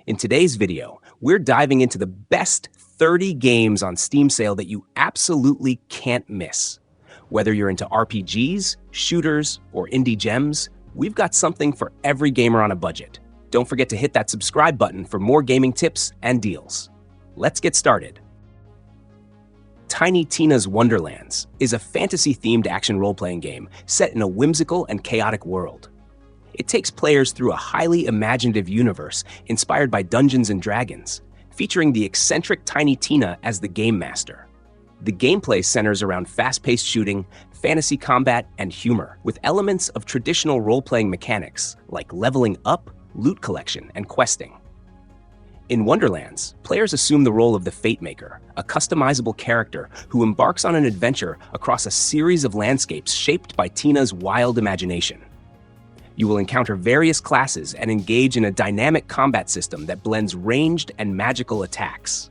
In today's video, we're diving into the best 30 games on Steam sale that you absolutely can't miss. Whether you're into RPGs, shooters, or indie gems, we've got something for every gamer on a budget. Don't forget to hit that subscribe button for more gaming tips and deals. Let's get started. Tiny Tina's Wonderlands is a fantasy-themed action role-playing game set in a whimsical and chaotic world. It takes players through a highly imaginative universe inspired by Dungeons & Dragons, featuring the eccentric Tiny Tina as the game master. The gameplay centers around fast-paced shooting, fantasy combat, and humor, with elements of traditional role-playing mechanics like leveling up, loot collection, and questing. In Wonderlands, players assume the role of the Fate Maker, a customizable character who embarks on an adventure across a series of landscapes shaped by Tina's wild imagination. You will encounter various classes and engage in a dynamic combat system that blends ranged and magical attacks.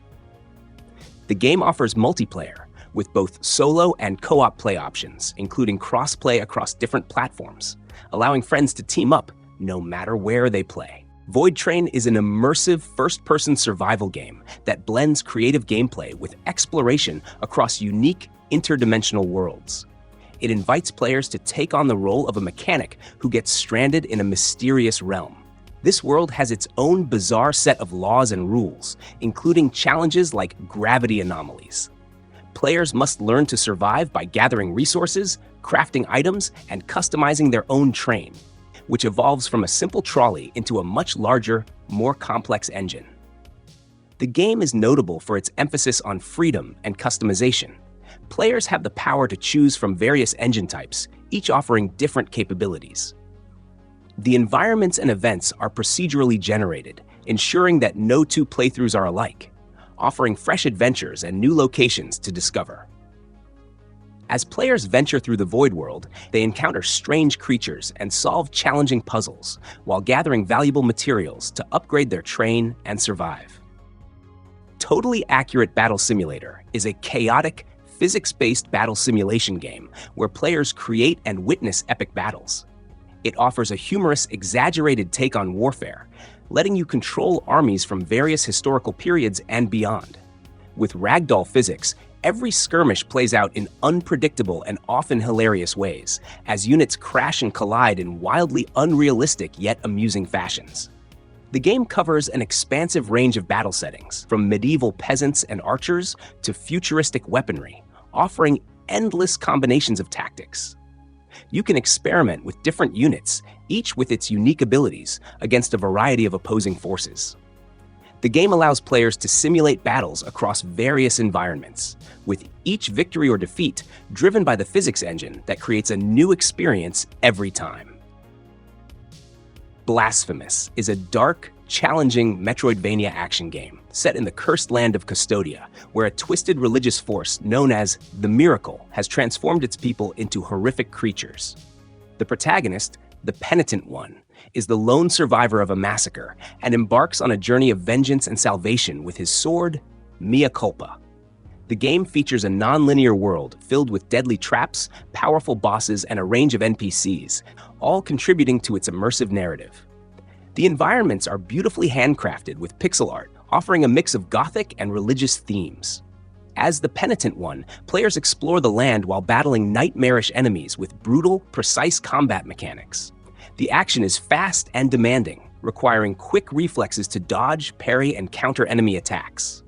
The game offers multiplayer, with both solo and co-op play options, including cross-play across different platforms, allowing friends to team up no matter where they play. Voidtrain is an immersive first-person survival game that blends creative gameplay with exploration across unique, interdimensional worlds. It invites players to take on the role of a mechanic who gets stranded in a mysterious realm. This world has its own bizarre set of laws and rules, including challenges like gravity anomalies. Players must learn to survive by gathering resources, crafting items, and customizing their own train, which evolves from a simple trolley into a much larger, more complex engine. The game is notable for its emphasis on freedom and customization. Players have the power to choose from various engine types, each offering different capabilities. The environments and events are procedurally generated, ensuring that no two playthroughs are alike, offering fresh adventures and new locations to discover. As players venture through the Void World, they encounter strange creatures and solve challenging puzzles, while gathering valuable materials to upgrade their train and survive. Totally Accurate Battle Simulator is a chaotic, physics-based battle simulation game where players create and witness epic battles. It offers a humorous, exaggerated take on warfare, letting you control armies from various historical periods and beyond. With ragdoll physics, every skirmish plays out in unpredictable and often hilarious ways, as units crash and collide in wildly unrealistic yet amusing fashions. The game covers an expansive range of battle settings, from medieval peasants and archers to futuristic weaponry, offering endless combinations of tactics. You can experiment with different units, each with its unique abilities, against a variety of opposing forces. The game allows players to simulate battles across various environments, with each victory or defeat driven by the physics engine that creates a new experience every time. Blasphemous is a dark, challenging Metroidvania action game set in the cursed land of Custodia, where a twisted religious force known as the Miracle has transformed its people into horrific creatures. The protagonist, the Penitent One, is the lone survivor of a massacre and embarks on a journey of vengeance and salvation with his sword, Mea Culpa. The game features a non-linear world filled with deadly traps, powerful bosses, and a range of NPCs, all contributing to its immersive narrative. The environments are beautifully handcrafted with pixel art, offering a mix of gothic and religious themes. As the Penitent One, players explore the land while battling nightmarish enemies with brutal, precise combat mechanics. The action is fast and demanding, requiring quick reflexes to dodge, parry, and counter enemy attacks.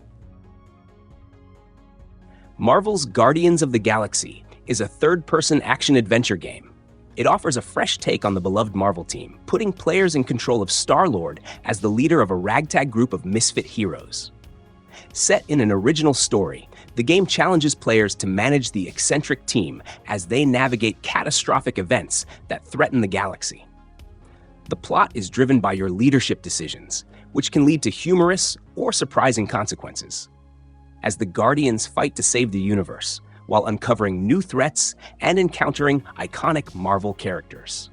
Marvel's Guardians of the Galaxy is a third-person action-adventure game. It offers a fresh take on the beloved Marvel team, putting players in control of Star-Lord as the leader of a ragtag group of misfit heroes. Set in an original story, the game challenges players to manage the eccentric team as they navigate catastrophic events that threaten the galaxy. The plot is driven by your leadership decisions, which can lead to humorous or surprising consequences, as the Guardians fight to save the universe, while uncovering new threats and encountering iconic Marvel characters.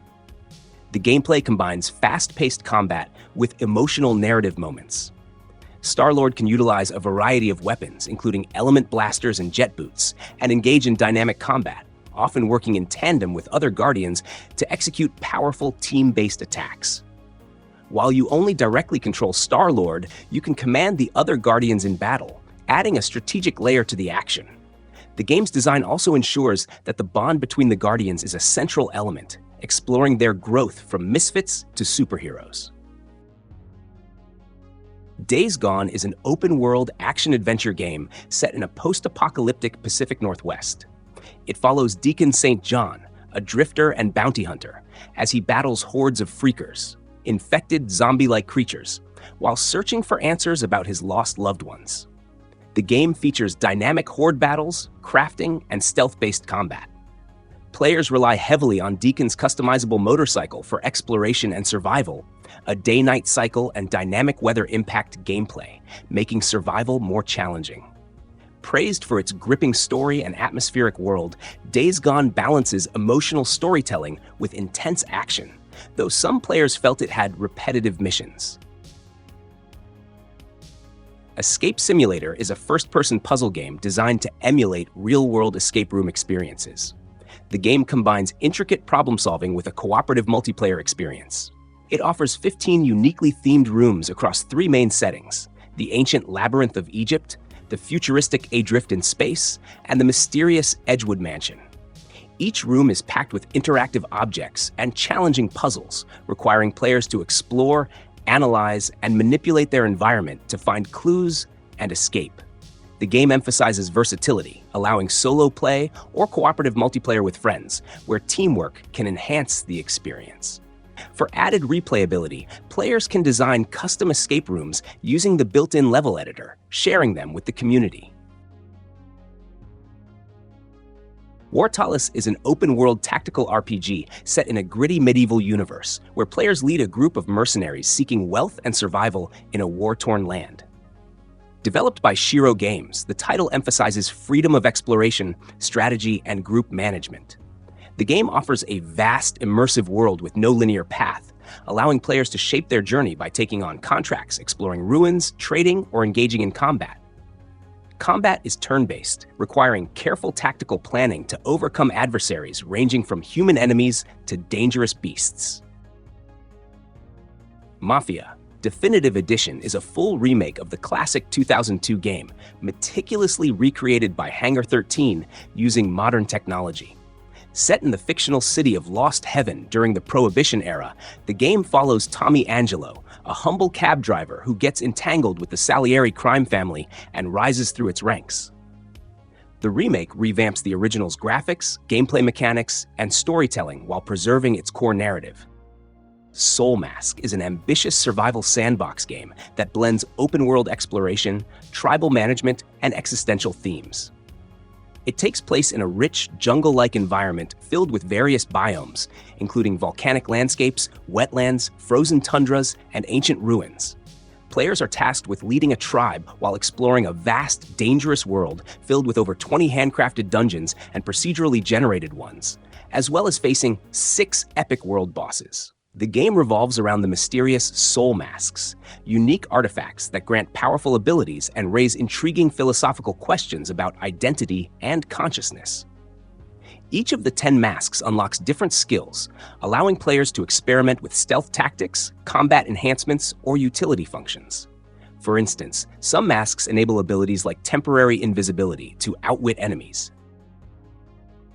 The gameplay combines fast-paced combat with emotional narrative moments. Star-Lord can utilize a variety of weapons, including element blasters and jet boots, and engage in dynamic combat, often working in tandem with other Guardians to execute powerful team-based attacks. While you only directly control Star-Lord, you can command the other Guardians in battle, adding a strategic layer to the action. The game's design also ensures that the bond between the Guardians is a central element, exploring their growth from misfits to superheroes. Days Gone is an open-world action-adventure game set in a post-apocalyptic Pacific Northwest. It follows Deacon St. John, a drifter and bounty hunter, as he battles hordes of freakers, infected zombie-like creatures, while searching for answers about his lost loved ones. The game features dynamic horde battles, crafting, and stealth-based combat. Players rely heavily on Deacon's customizable motorcycle for exploration and survival, a day-night cycle, and dynamic weather impact gameplay, making survival more challenging. Praised for its gripping story and atmospheric world, Days Gone balances emotional storytelling with intense action, though some players felt it had repetitive missions. Escape Simulator is a first-person puzzle game designed to emulate real-world escape room experiences. The game combines intricate problem-solving with a cooperative multiplayer experience. It offers 15 uniquely themed rooms across 3 main settings: the ancient Labyrinth of Egypt, the futuristic Adrift in Space, and the mysterious Edgewood Mansion. Each room is packed with interactive objects and challenging puzzles, requiring players to explore, analyze, and manipulate their environment to find clues and escape. The game emphasizes versatility, allowing solo play or cooperative multiplayer with friends, where teamwork can enhance the experience. For added replayability, players can design custom escape rooms using the built-in level editor, sharing them with the community. Wartales is an open-world tactical RPG set in a gritty medieval universe, where players lead a group of mercenaries seeking wealth and survival in a war-torn land. Developed by Shiro Games, the title emphasizes freedom of exploration, strategy, and group management. The game offers a vast, immersive world with no linear path, allowing players to shape their journey by taking on contracts, exploring ruins, trading, or engaging in combat. Combat is turn-based, requiring careful tactical planning to overcome adversaries ranging from human enemies to dangerous beasts. Mafia Definitive Edition is a full remake of the classic 2002 game, meticulously recreated by Hangar 13 using modern technology. Set in the fictional city of Lost Heaven during the Prohibition era, the game follows Tommy Angelo, a humble cab driver who gets entangled with the Salieri crime family and rises through its ranks. The remake revamps the original's graphics, gameplay mechanics, and storytelling while preserving its core narrative. Soulmask is an ambitious survival sandbox game that blends open-world exploration, tribal management, and existential themes. It takes place in a rich, jungle-like environment filled with various biomes, including volcanic landscapes, wetlands, frozen tundras, and ancient ruins. Players are tasked with leading a tribe while exploring a vast, dangerous world filled with over 20 handcrafted dungeons and procedurally generated ones, as well as facing 6 epic world bosses. The game revolves around the mysterious Soulmasks, unique artifacts that grant powerful abilities and raise intriguing philosophical questions about identity and consciousness. Each of the 10 masks unlocks different skills, allowing players to experiment with stealth tactics, combat enhancements, or utility functions. For instance, some masks enable abilities like temporary invisibility to outwit enemies.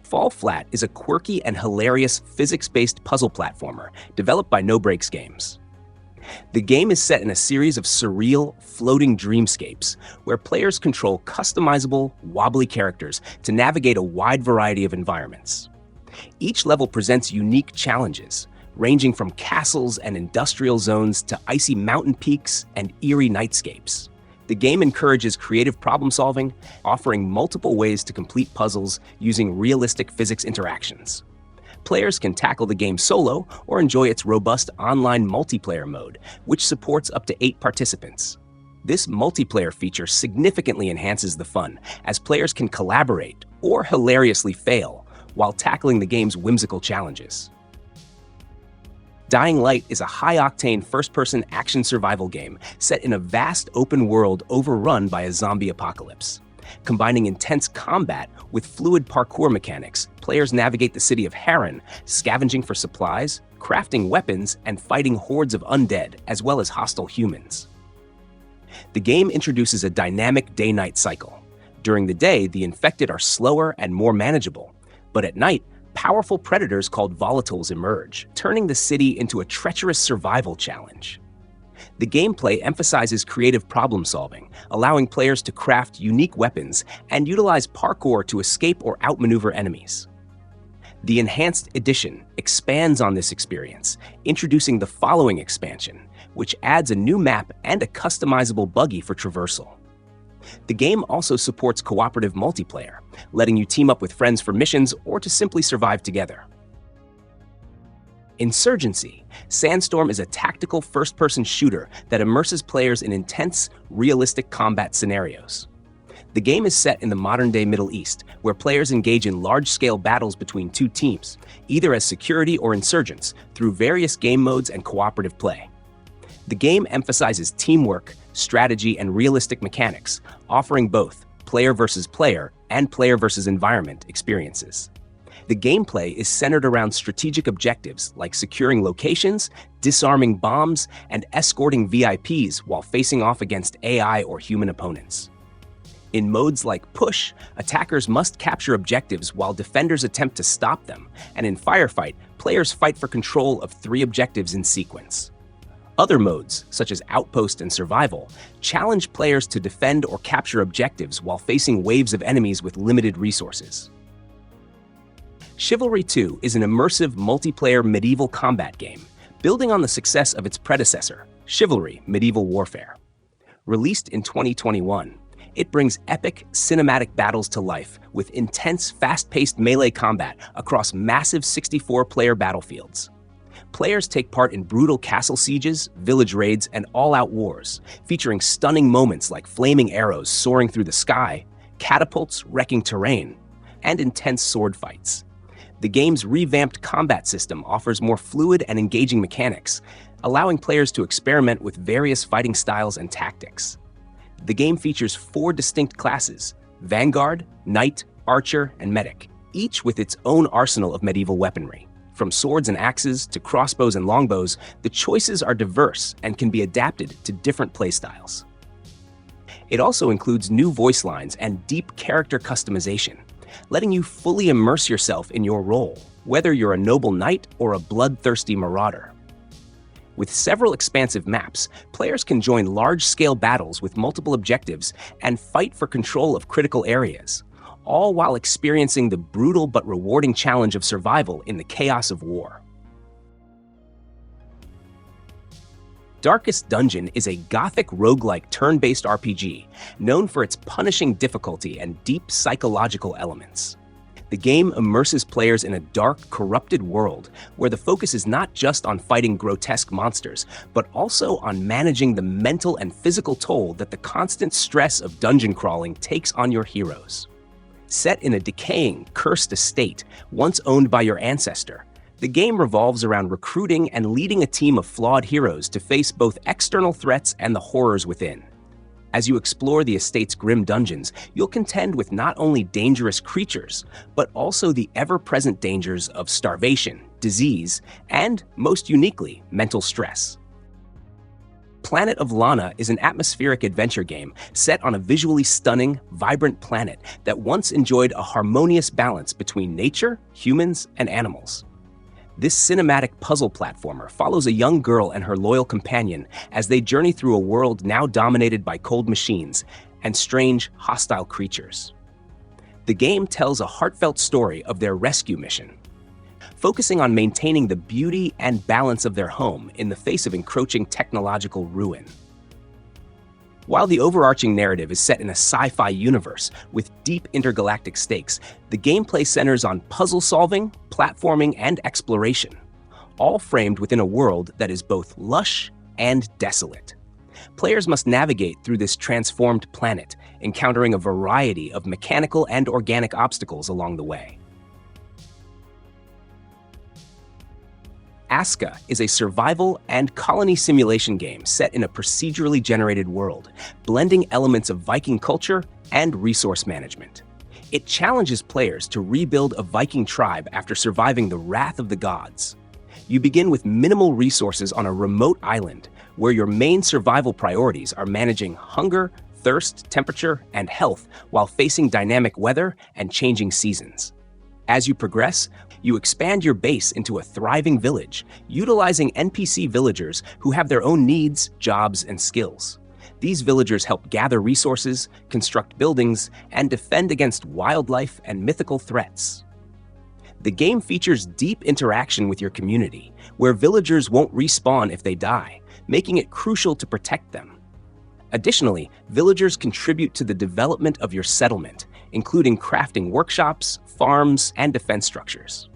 Fall Flat is a quirky and hilarious physics-based puzzle platformer developed by No Breaks Games. The game is set in a series of surreal, floating dreamscapes where players control customizable, wobbly characters to navigate a wide variety of environments. Each level presents unique challenges, ranging from castles and industrial zones to icy mountain peaks and eerie nightscapes. The game encourages creative problem-solving, offering multiple ways to complete puzzles using realistic physics interactions. Players can tackle the game solo or enjoy its robust online multiplayer mode, which supports up to 8 participants. This multiplayer feature significantly enhances the fun, as players can collaborate or hilariously fail while tackling the game's whimsical challenges. Dying Light is a high-octane first-person action survival game set in a vast open world overrun by a zombie apocalypse. Combining intense combat with fluid parkour mechanics, players navigate the city of Harran, scavenging for supplies, crafting weapons and fighting hordes of undead as well as hostile humans. The game introduces a dynamic day-night cycle. During the day, the infected are slower and more manageable, but at night, powerful predators called Volatils emerge, turning the city into a treacherous survival challenge. The gameplay emphasizes creative problem-solving, allowing players to craft unique weapons and utilize parkour to escape or outmaneuver enemies. The Enhanced Edition expands on this experience, introducing the following expansion, which adds a new map and a customizable buggy for traversal. The game also supports cooperative multiplayer, letting you team up with friends for missions or to simply survive together. Insurgency. Sandstorm is a tactical first-person shooter that immerses players in intense, realistic combat scenarios. The game is set in the modern-day Middle East, where players engage in large-scale battles between two teams, either as security or insurgents, through various game modes and cooperative play. The game emphasizes teamwork, strategy, and realistic mechanics, offering both player versus player and player versus environment experiences. The gameplay is centered around strategic objectives like securing locations, disarming bombs, and escorting VIPs while facing off against AI or human opponents. In modes like Push, attackers must capture objectives while defenders attempt to stop them, and in Firefight, players fight for control of 3 objectives in sequence. Other modes, such as Outpost and Survival, challenge players to defend or capture objectives while facing waves of enemies with limited resources. Chivalry 2 is an immersive multiplayer medieval combat game, building on the success of its predecessor, Chivalry Medieval Warfare. Released in 2021, it brings epic cinematic battles to life with intense, fast-paced melee combat across massive 64-player battlefields. Players take part in brutal castle sieges, village raids, and all-out wars, featuring stunning moments like flaming arrows soaring through the sky, catapults wrecking terrain, and intense sword fights. The game's revamped combat system offers more fluid and engaging mechanics, allowing players to experiment with various fighting styles and tactics. The game features 4 distinct classes: Vanguard, Knight, Archer, and Medic, each with its own arsenal of medieval weaponry. From swords and axes to crossbows and longbows, the choices are diverse and can be adapted to different playstyles. It also includes new voice lines and deep character customization, letting you fully immerse yourself in your role, whether you're a noble knight or a bloodthirsty marauder. With several expansive maps, players can join large-scale battles with multiple objectives and fight for control of critical areas, all while experiencing the brutal but rewarding challenge of survival in the chaos of war. Darkest Dungeon is a gothic roguelike turn-based RPG known for its punishing difficulty and deep psychological elements. The game immerses players in a dark, corrupted world where the focus is not just on fighting grotesque monsters, but also on managing the mental and physical toll that the constant stress of dungeon crawling takes on your heroes. Set in a decaying, cursed estate once owned by your ancestor, the game revolves around recruiting and leading a team of flawed heroes to face both external threats and the horrors within. As you explore the estate's grim dungeons, you'll contend with not only dangerous creatures, but also the ever-present dangers of starvation, disease, and, most uniquely, mental stress. Planet of Lana is an atmospheric adventure game set on a visually stunning, vibrant planet that once enjoyed a harmonious balance between nature, humans, and animals. This cinematic puzzle platformer follows a young girl and her loyal companion as they journey through a world now dominated by cold machines and strange, hostile creatures. The game tells a heartfelt story of their rescue mission, focusing on maintaining the beauty and balance of their home in the face of encroaching technological ruin. While the overarching narrative is set in a sci-fi universe with deep intergalactic stakes, the gameplay centers on puzzle solving, platforming, and exploration, all framed within a world that is both lush and desolate. Players must navigate through this transformed planet, encountering a variety of mechanical and organic obstacles along the way. Aska is a survival and colony simulation game set in a procedurally generated world, blending elements of Viking culture and resource management. It challenges players to rebuild a Viking tribe after surviving the wrath of the gods. You begin with minimal resources on a remote island where your main survival priorities are managing hunger, thirst, temperature, and health while facing dynamic weather and changing seasons. As you progress, you expand your base into a thriving village, utilizing NPC villagers who have their own needs, jobs, and skills. These villagers help gather resources, construct buildings, and defend against wildlife and mythical threats. The game features deep interaction with your community, where villagers won't respawn if they die, making it crucial to protect them. Additionally, villagers contribute to the development of your settlement, including crafting workshops, farms, and defense structures.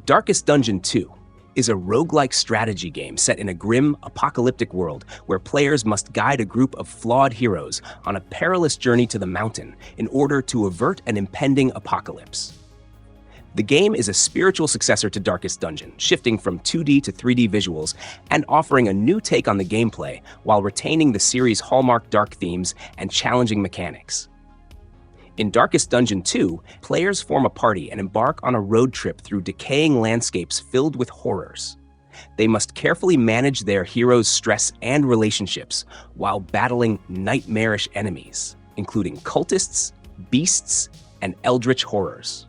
Darkest Dungeon 2 is a roguelike strategy game set in a grim, apocalyptic world where players must guide a group of flawed heroes on a perilous journey to the mountain in order to avert an impending apocalypse. The game is a spiritual successor to Darkest Dungeon, shifting from 2D to 3D visuals and offering a new take on the gameplay while retaining the series' hallmark dark themes and challenging mechanics. In Darkest Dungeon 2, players form a party and embark on a road trip through decaying landscapes filled with horrors. They must carefully manage their heroes' stress and relationships while battling nightmarish enemies, including cultists, beasts, and eldritch horrors.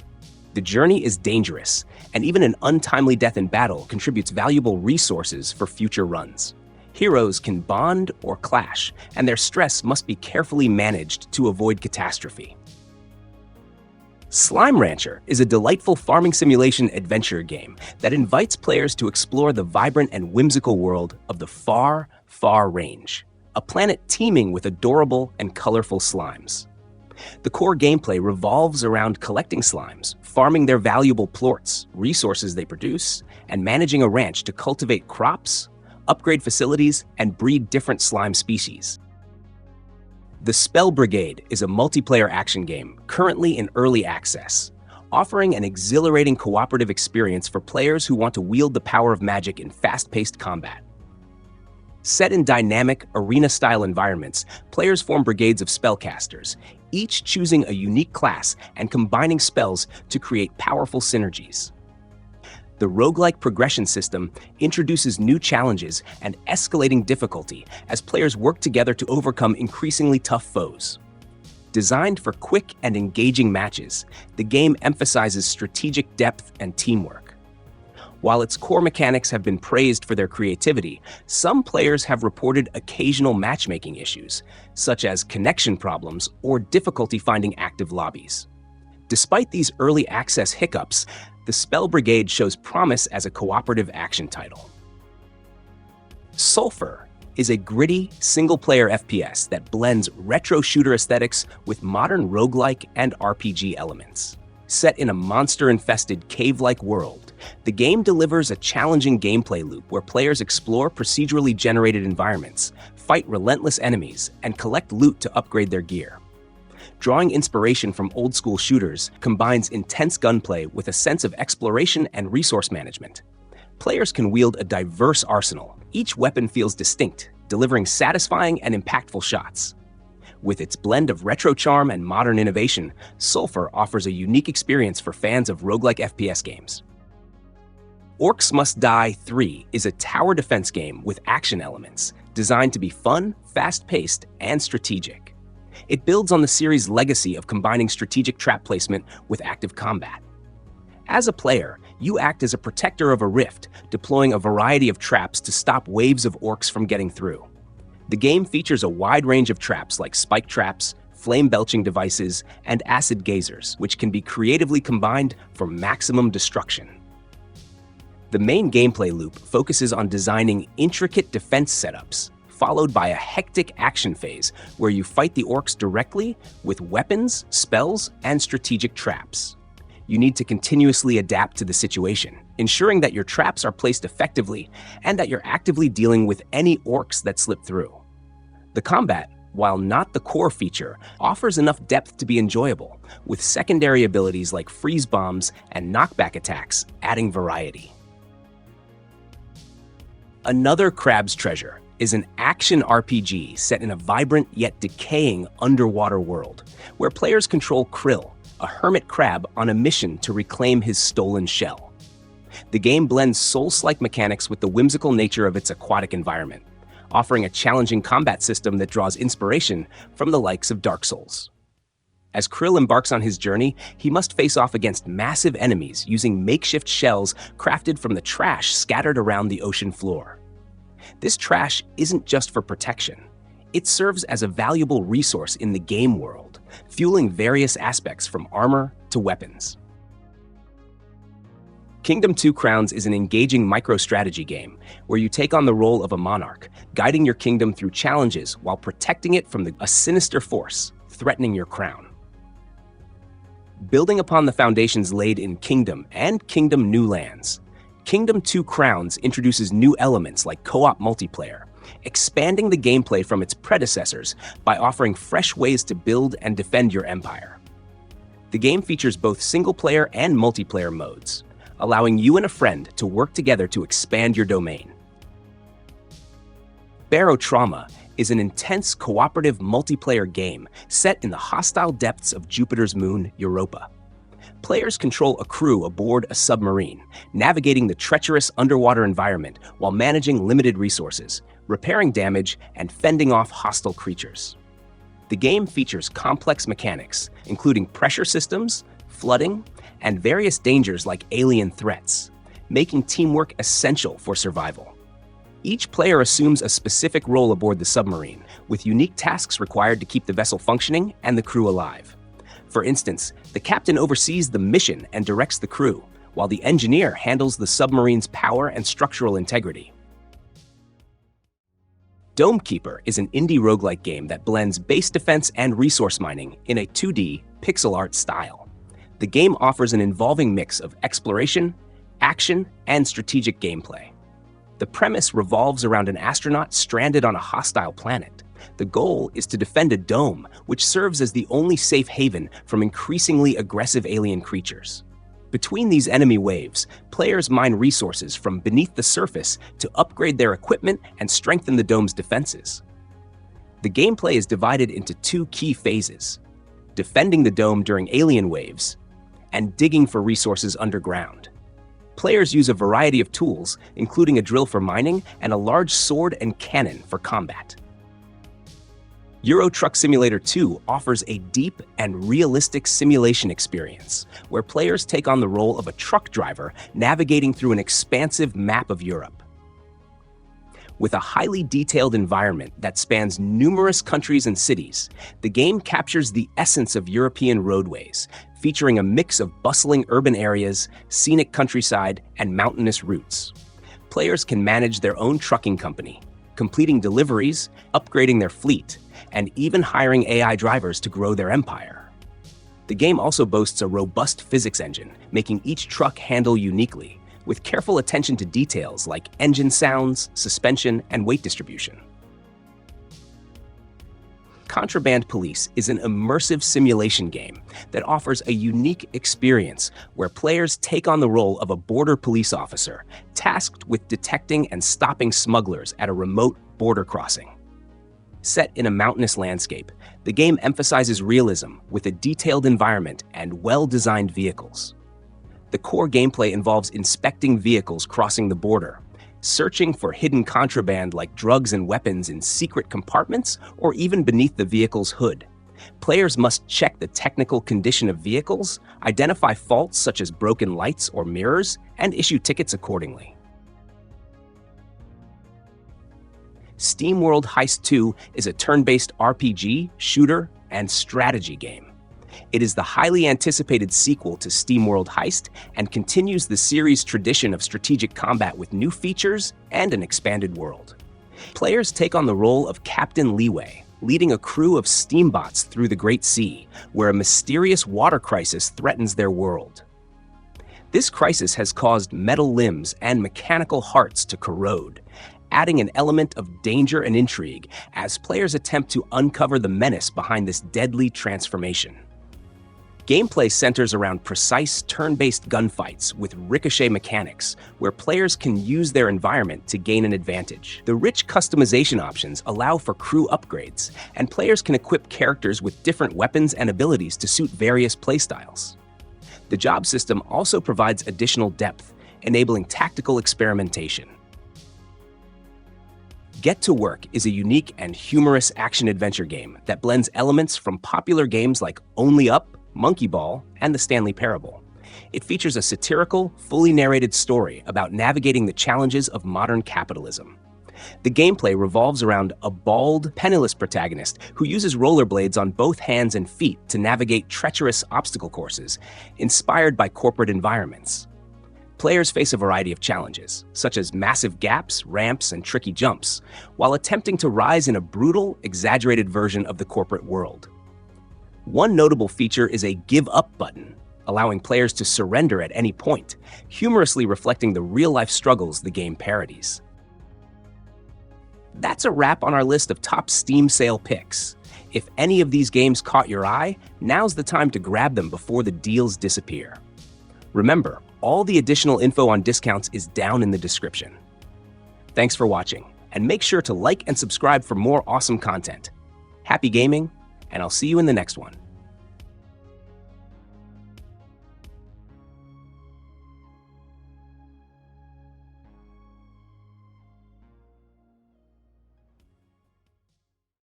The journey is dangerous, and even an untimely death in battle contributes valuable resources for future runs. Heroes can bond or clash, and their stress must be carefully managed to avoid catastrophe. Slime Rancher is a delightful farming simulation adventure game that invites players to explore the vibrant and whimsical world of the Far, Far Range, a planet teeming with adorable and colorful slimes. The core gameplay revolves around collecting slimes, farming their valuable plorts, resources they produce, and managing a ranch to cultivate crops, upgrade facilities, and breed different slime species. The Spell Brigade is a multiplayer action game currently in early access, offering an exhilarating cooperative experience for players who want to wield the power of magic in fast-paced combat. Set in dynamic, arena-style environments, players form brigades of spellcasters, each choosing a unique class and combining spells to create powerful synergies. The roguelike progression system introduces new challenges and escalating difficulty as players work together to overcome increasingly tough foes. Designed for quick and engaging matches, the game emphasizes strategic depth and teamwork. While its core mechanics have been praised for their creativity, some players have reported occasional matchmaking issues, such as connection problems or difficulty finding active lobbies. Despite these early access hiccups, the Spell Brigade shows promise as a cooperative action title. SULFUR is a gritty, single-player FPS that blends retro shooter aesthetics with modern roguelike and RPG elements. Set in a monster-infested cave-like world, the game delivers a challenging gameplay loop where players explore procedurally generated environments, fight relentless enemies, and collect loot to upgrade their gear. Drawing inspiration from old-school shooters combines intense gunplay with a sense of exploration and resource management. Players can wield a diverse arsenal. Each weapon feels distinct, delivering satisfying and impactful shots. With its blend of retro charm and modern innovation, SULFUR offers a unique experience for fans of roguelike FPS games. Orcs Must Die 3 is a tower defense game with action elements, designed to be fun, fast-paced, and strategic. It builds on the series' legacy of combining strategic trap placement with active combat. As a player, you act as a protector of a rift, deploying a variety of traps to stop waves of orcs from getting through. The game features a wide range of traps like spike traps, flame-belching devices, and acid geysers, which can be creatively combined for maximum destruction. The main gameplay loop focuses on designing intricate defense setups, followed by a hectic action phase where you fight the orcs directly with weapons, spells, and strategic traps. You need to continuously adapt to the situation, ensuring that your traps are placed effectively and that you're actively dealing with any orcs that slip through. The combat, while not the core feature, offers enough depth to be enjoyable, with secondary abilities like freeze bombs and knockback attacks adding variety. Another Crab's Treasure is an action RPG set in a vibrant yet decaying underwater world, where players control Krill, a hermit crab on a mission to reclaim his stolen shell. The game blends Souls-like mechanics with the whimsical nature of its aquatic environment, offering a challenging combat system that draws inspiration from the likes of Dark Souls. As Krill embarks on his journey, he must face off against massive enemies using makeshift shells crafted from the trash scattered around the ocean floor. This trash isn't just for protection. It serves as a valuable resource in the game world, fueling various aspects from armor to weapons. Kingdom 2 Crowns is an engaging micro-strategy game where you take on the role of a monarch, guiding your kingdom through challenges while protecting it from a sinister force threatening your crown. Building upon the foundations laid in Kingdom and Kingdom New Lands, Kingdom 2 Crowns introduces new elements like co-op multiplayer, expanding the gameplay from its predecessors by offering fresh ways to build and defend your empire. The game features both single-player and multiplayer modes, allowing you and a friend to work together to expand your domain. Barotrauma is an intense cooperative multiplayer game set in the hostile depths of Jupiter's moon, Europa. Players control a crew aboard a submarine, navigating the treacherous underwater environment while managing limited resources, repairing damage, and fending off hostile creatures. The game features complex mechanics, including pressure systems, flooding, and various dangers like alien threats, making teamwork essential for survival. Each player assumes a specific role aboard the submarine, with unique tasks required to keep the vessel functioning and the crew alive. For instance, the captain oversees the mission and directs the crew, while the engineer handles the submarine's power and structural integrity. Dome Keeper is an indie roguelike game that blends base defense and resource mining in a 2D pixel art style. The game offers an involving mix of exploration, action, and strategic gameplay. The premise revolves around an astronaut stranded on a hostile planet. The goal is to defend a dome, which serves as the only safe haven from increasingly aggressive alien creatures. Between these enemy waves, players mine resources from beneath the surface to upgrade their equipment and strengthen the dome's defenses. The gameplay is divided into two key phases: defending the dome during alien waves and digging for resources underground. Players use a variety of tools, including a drill for mining and a large sword and cannon for combat. Euro Truck Simulator 2 offers a deep and realistic simulation experience, where players take on the role of a truck driver navigating through an expansive map of Europe. With a highly detailed environment that spans numerous countries and cities, the game captures the essence of European roadways, featuring a mix of bustling urban areas, scenic countryside, and mountainous routes. Players can manage their own trucking company, completing deliveries, upgrading their fleet, and even hiring AI drivers to grow their empire. The game also boasts a robust physics engine, making each truck handle uniquely, with careful attention to details like engine sounds, suspension, and weight distribution. Contraband Police is an immersive simulation game that offers a unique experience where players take on the role of a border police officer tasked with detecting and stopping smugglers at a remote border crossing. Set in a mountainous landscape, the game emphasizes realism with a detailed environment and well-designed vehicles. The core gameplay involves inspecting vehicles crossing the border, searching for hidden contraband like drugs and weapons in secret compartments or even beneath the vehicle's hood. Players must check the technical condition of vehicles, identify faults such as broken lights or mirrors, and issue tickets accordingly. SteamWorld Heist 2 is a turn-based RPG, shooter, and strategy game. It is the highly anticipated sequel to SteamWorld Heist and continues the series' tradition of strategic combat with new features and an expanded world. Players take on the role of Captain Leeway, leading a crew of steambots through the Great Sea, where a mysterious water crisis threatens their world. This crisis has caused metal limbs and mechanical hearts to corrode, adding an element of danger and intrigue as players attempt to uncover the menace behind this deadly transformation. Gameplay centers around precise turn-based gunfights with ricochet mechanics, where players can use their environment to gain an advantage. The rich customization options allow for crew upgrades, and players can equip characters with different weapons and abilities to suit various playstyles. The job system also provides additional depth, enabling tactical experimentation. Get to Work is a unique and humorous action-adventure game that blends elements from popular games like Only Up, Monkey Ball, and The Stanley Parable. It features a satirical, fully narrated story about navigating the challenges of modern capitalism. The gameplay revolves around a bald, penniless protagonist who uses rollerblades on both hands and feet to navigate treacherous obstacle courses, inspired by corporate environments. Players face a variety of challenges, such as massive gaps, ramps, and tricky jumps, while attempting to rise in a brutal, exaggerated version of the corporate world. One notable feature is a Give Up button, allowing players to surrender at any point, humorously reflecting the real-life struggles the game parodies. That's a wrap on our list of top Steam sale picks. If any of these games caught your eye, now's the time to grab them before the deals disappear. Remember, all the additional info on discounts is down in the description. Thanks for watching, and make sure to like and subscribe for more awesome content. Happy gaming, and I'll see you in the next one.